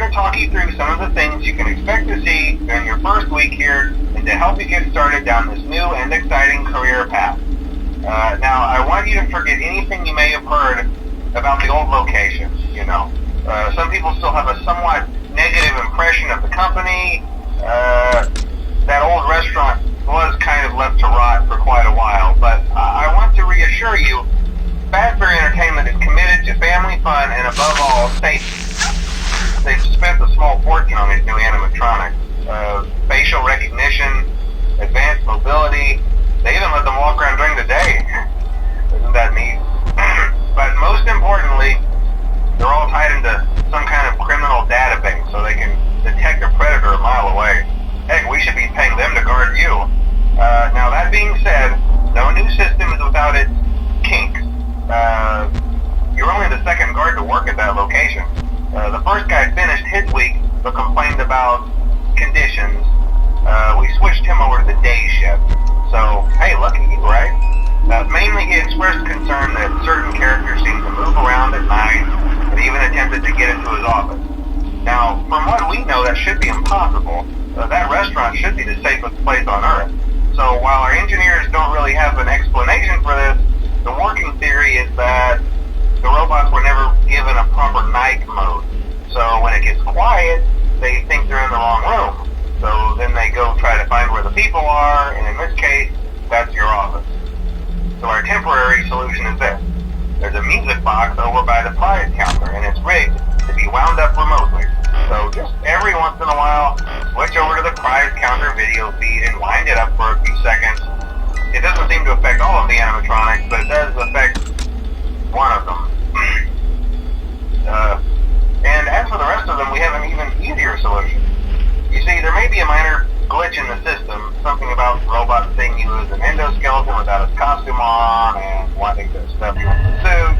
to talk you through some of the things you can expect to see during your first week here and to help you get started down this new and exciting career path. Now, I want you to forget anything you may have heard about the old location. Some people still have a somewhat negative impression of the company. That old restaurant was kind of left to rot for quite a while, but I want to reassure you, Fazbear Entertainment is committed to family fun and above all, safety. They've spent a small fortune on these new animatronics. Facial recognition, advanced mobility, they even let them walk around during the day. Isn't that neat? But most importantly, they're all tied into some kind of criminal database so they can detect a predator a mile away. Heck, we should be paying them to guard you. Now that being said, no new system is without its kinks. You're only the second guard to work at that location. The first guy finished his week but complained about conditions. We switched him over to the day shift. So, hey, lucky you, right? Mainly he expressed concern that certain characters seem to move around at night and even attempted to get into his office. Now, from what we know, that should be impossible. That restaurant should be the safest place on Earth. So while our engineers don't really have an explanation for this, the working theory is that the robots were never given a proper night mode. So when it gets quiet, they think they're in the wrong room. So then they go try to find where the people are, and in this case, that's your office. So our temporary solution is this. There's a music box over by the prize counter, and it's rigged to be wound up remotely. So just every once in a while, switch over to the prize counter video feed and wind it up for a few seconds. It doesn't seem to affect all of the animatronics, but it does affect one of them. And as for the rest of them, we have an even easier solution. You see, there may be a minor glitch in the system, something about the robot seeing you as an endoskeleton without its costume on and wanting to stuff you in the suit.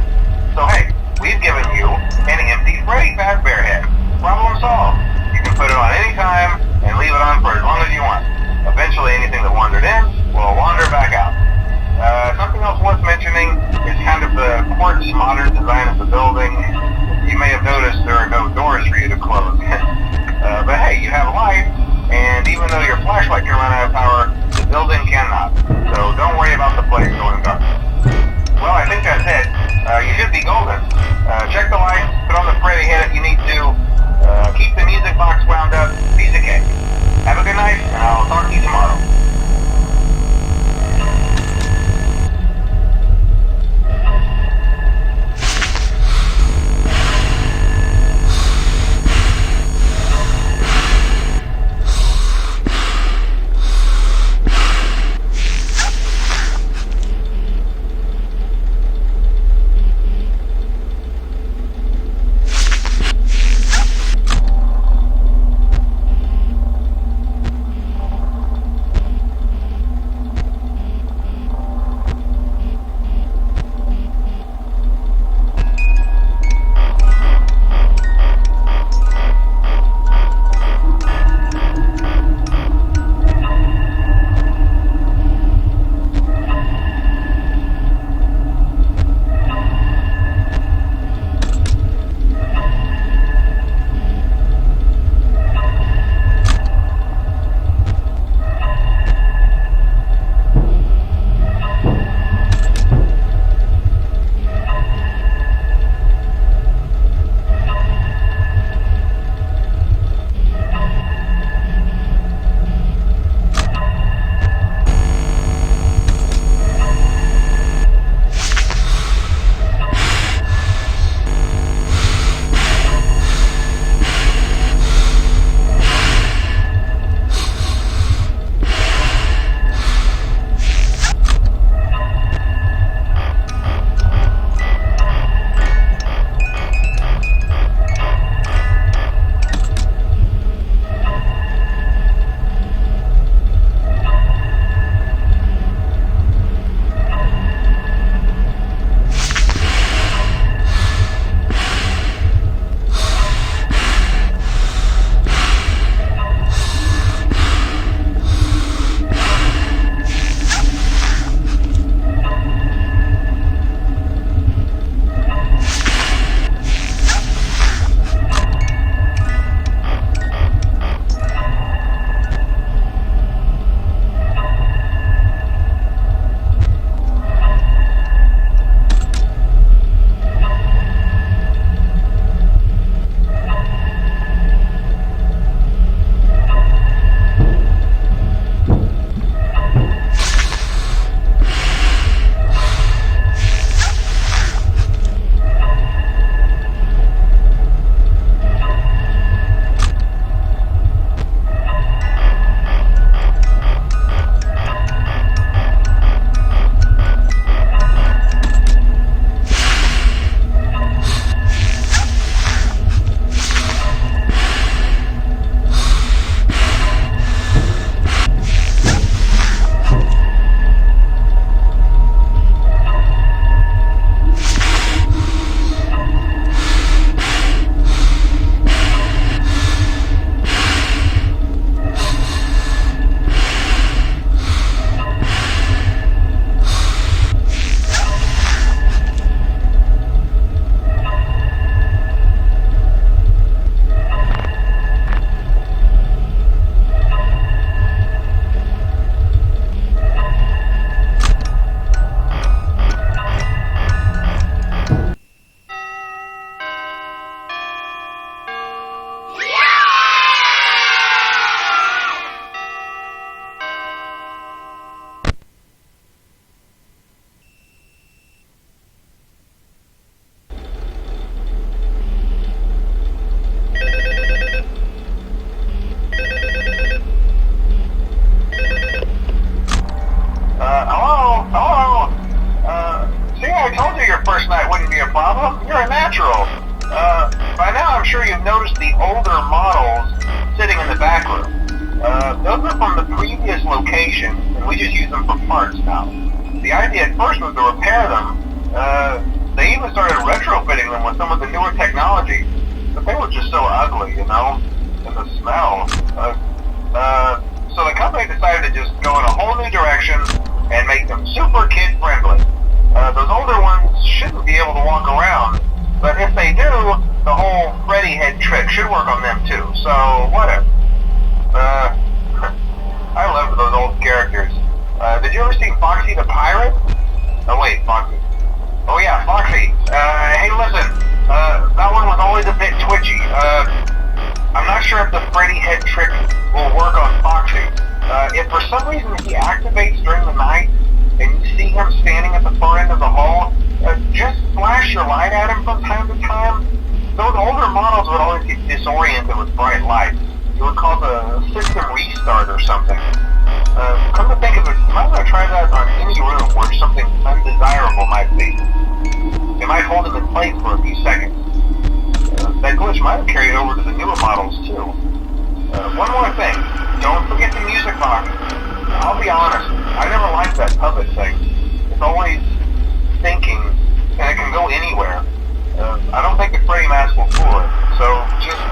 So hey, we've given you an empty Freddy Fazbear head. Problem solved. You can put it on any time and leave it on for as long as you want. Eventually anything that wandered in will wander back out. Something else worth mentioning is kind of the quartz modern design of the building. You may have noticed there are no doors for you to close. But hey, you have light, and even though your flashlight can run out of power, the building cannot. So don't worry about the place going dark. Well, I think that's it. You should be golden. Check the lights, put on the Freddy head if you need to, use them for parts now. The idea at first was to repair them. They even started retrofitting them with some of the newer technology, but they were just so ugly, you know, and the smell. So the company decided to just go in a whole new direction and make them super kid-friendly. Those older ones shouldn't be able to walk around, but if they do, the whole Freddy head trick should work on them too, so whatever. I loved those old characters. Did you ever see Foxy the Pirate? Oh wait, Foxy. Oh yeah, Foxy. Hey listen, that one was always a bit twitchy. I'm not sure if the Freddy head trick will work on Foxy. If for some reason he activates during the night, and you see him standing at the far end of the hall, just flash your light at him from time to time. Those older models would always get disoriented with bright lights. It would cause a system restart or something. Come to think of it, you might want to try that on any room where something undesirable might be. It might hold him in place for a few seconds. That glitch might have carried over to the newer models too. One more thing, don't forget the music box. I'll be honest, I never liked that puppet thing. It's always thinking, and it can go anywhere. I don't think the Freddy mask will fool it, so just